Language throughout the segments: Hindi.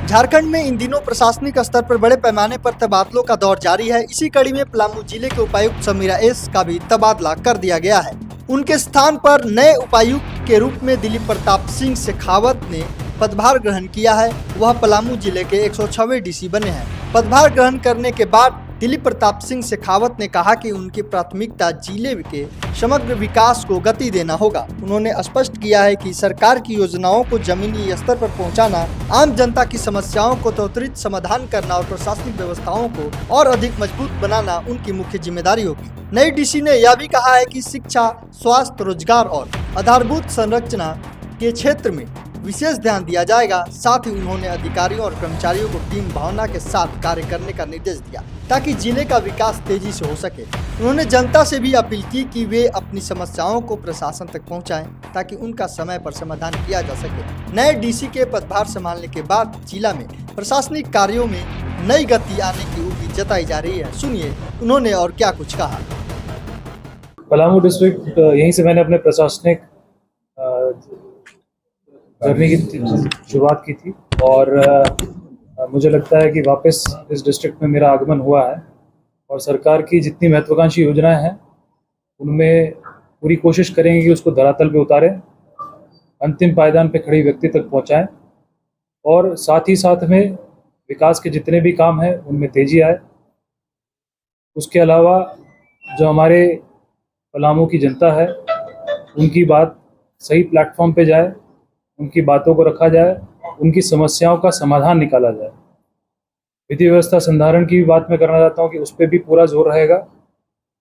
झारखंड में इन दिनों प्रशासनिक स्तर पर बड़े पैमाने पर तबादलों का दौर जारी है। इसी कड़ी में पलामू जिले के उपायुक्त समीरा एस का भी तबादला कर दिया गया है। उनके स्थान पर नए उपायुक्त के रूप में दिलीप प्रताप सिंह शेखावत ने पदभार ग्रहण किया है। वह पलामू जिले के 106वें डीसी बने हैं। पदभार ग्रहण करने के बाद दिलीप प्रताप सिंह शेखावत ने कहा कि उनकी प्राथमिकता जिले के समग्र विकास को गति देना होगा। उन्होंने स्पष्ट किया है कि सरकार की योजनाओं को जमीनी स्तर पर पहुंचाना, आम जनता की समस्याओं को त्वरित समाधान करना और प्रशासनिक व्यवस्थाओं को और अधिक मजबूत बनाना उनकी मुख्य जिम्मेदारी होगी। नई डीसी ने यह भी कहा है कि शिक्षा, स्वास्थ्य, रोजगार और आधारभूत संरचना के क्षेत्र में विशेष ध्यान दिया जाएगा। साथ ही उन्होंने अधिकारियों और कर्मचारियों को टीम भावना के साथ कार्य करने का निर्देश दिया ताकि जिले का विकास तेजी से हो सके। उन्होंने जनता से भी अपील की कि वे अपनी समस्याओं को प्रशासन तक पहुंचाएं ताकि उनका समय पर समाधान किया जा सके। नए डीसी के पदभार संभालने के बाद जिला में प्रशासनिक कार्यों में नई गति आने की उम्मीद जताई जा रही है। सुनिए उन्होंने और क्या कुछ कहा। पलामू डिस्ट्रिक्ट यहीं से मैंने अपने प्रशासनिक जर्नी की शुरुआत की थी और मुझे लगता है कि वापस इस डिस्ट्रिक्ट में मेरा आगमन हुआ है और सरकार की जितनी महत्वाकांक्षी योजनाएं हैं उनमें पूरी कोशिश करेंगे कि उसको धरातल पे उतारें, अंतिम पायदान पे खड़ी व्यक्ति तक पहुंचाएं और साथ ही साथ में विकास के जितने भी काम हैं उनमें तेजी आए। उसके अलावा जो हमारे पलामू की जनता है उनकी बात सही प्लेटफॉर्म पे जाए, उनकी बातों को रखा जाए, उनकी समस्याओं का समाधान निकाला जाए। विधि व्यवस्था संधारण की भी बात मैं करना चाहता हूँ कि उस पर भी पूरा जोर रहेगा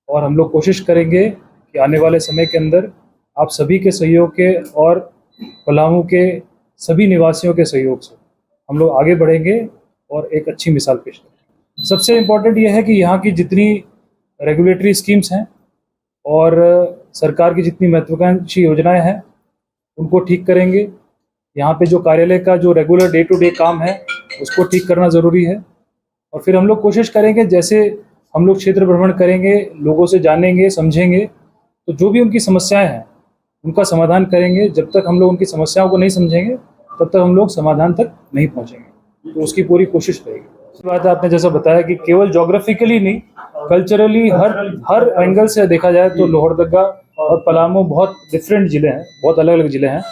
और हम लोग कोशिश करेंगे कि आने वाले समय के अंदर आप सभी के सहयोग के और पलामू के सभी निवासियों के सहयोग से हम लोग आगे बढ़ेंगे और एक अच्छी मिसाल पेश करेंगे। सबसे इम्पोर्टेंट ये है कि यहाँ की जितनी रेगुलेटरी स्कीम्स हैं और सरकार की जितनी महत्वाकांक्षी योजनाएं हैं उनको ठीक करेंगे। यहाँ पे जो कार्यालय का जो रेगुलर डे टू डे काम है उसको ठीक करना ज़रूरी है और फिर हम लोग कोशिश करेंगे, जैसे हम लोग क्षेत्र भ्रमण करेंगे, लोगों से जानेंगे, समझेंगे, तो जो भी उनकी समस्याएं हैं उनका समाधान करेंगे। जब तक हम लोग उनकी समस्याओं को नहीं समझेंगे तब तक हम लोग समाधान तक नहीं पहुँचेंगे, तो उसकी पूरी कोशिश रहेगी। इस बात है, आपने जैसा बताया कि केवल जोग्राफिकली नहीं, कल्चरली हर एंगल से देखा जाए तो लोहरदगा और पलामू बहुत डिफरेंट ज़िले हैं, बहुत अलग अलग ज़िले हैं।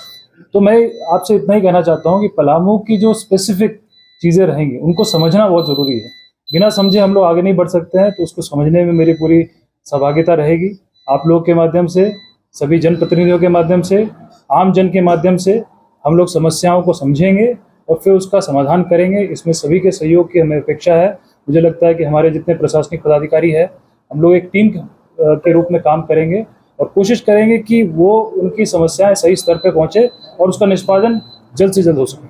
तो मैं आपसे इतना ही कहना चाहता हूँ कि पलामू की जो स्पेसिफिक चीज़ें रहेंगी उनको समझना बहुत ज़रूरी है। बिना समझे हम लोग आगे नहीं बढ़ सकते हैं, तो उसको समझने में मेरी पूरी सहभागिता रहेगी। आप लोग के माध्यम से, सभी जनप्रतिनिधियों के माध्यम से, आम जन के माध्यम से हम लोग समस्याओं को समझेंगे और फिर उसका समाधान करेंगे। इसमें सभी के सहयोग की हमें अपेक्षा है। मुझे लगता है कि हमारे जितने प्रशासनिक पदाधिकारी हैं हम लोग एक टीम के रूप में काम करेंगे और कोशिश करेंगे कि वो उनकी समस्याएं सही स्तर पर पहुंचे और उसका निष्पादन जल्द से जल्द हो सके।